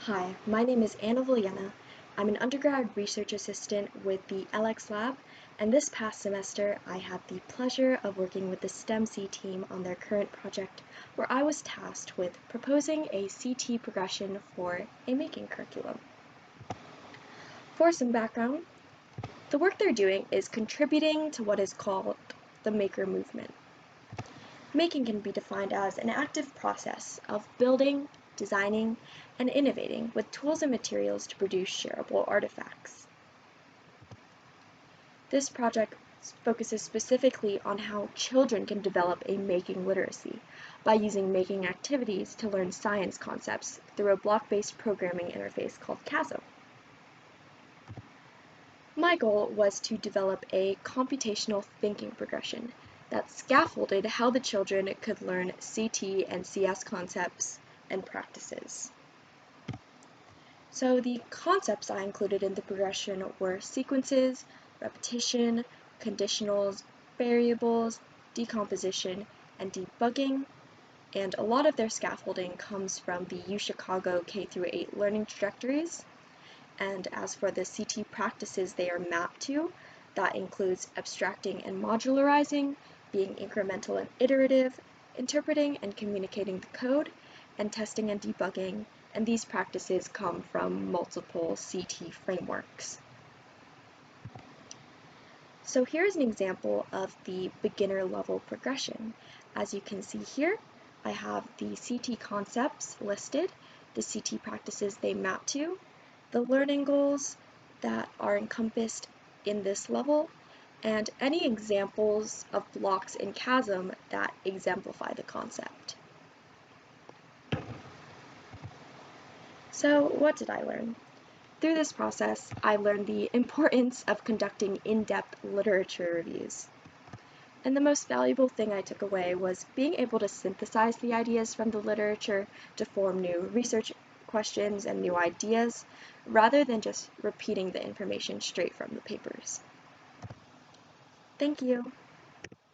Hi, my name is Anna Villena. I'm an undergrad research assistant with the ELX lab, and this past semester I had the pleasure of working with the STEM-C team on their current project, where I was tasked with proposing a CT progression for a making curriculum. For some background, the work they're doing is contributing to what is called the maker movement. Making can be defined as an active process of building, designing, and innovating with tools and materials to produce shareable artifacts. This project focuses specifically on how children can develop a making literacy by using making activities to learn science concepts through a block-based programming interface called Chasm. My goal was to develop a computational thinking progression that scaffolded how the children could learn CT and CS concepts and practices. So the concepts I included in the progression were sequences, repetition, conditionals, variables, decomposition, and debugging, and a lot of their scaffolding comes from the UChicago K-8 learning trajectories. And as for the CT practices they are mapped to, that includes abstracting and modularizing, being incremental and iterative, interpreting and communicating the code, and testing and debugging, and these practices come from multiple CT frameworks. So here's an example of the beginner level progression. As you can see here, I have the CT concepts listed, the CT practices they map to, the learning goals that are encompassed in this level, and any examples of blocks in Chasm that exemplify the concept. So what did I learn? Through this process, I learned the importance of conducting in-depth literature reviews. And the most valuable thing I took away was being able to synthesize the ideas from the literature to form new research questions and new ideas, rather than just repeating the information straight from the papers. Thank you.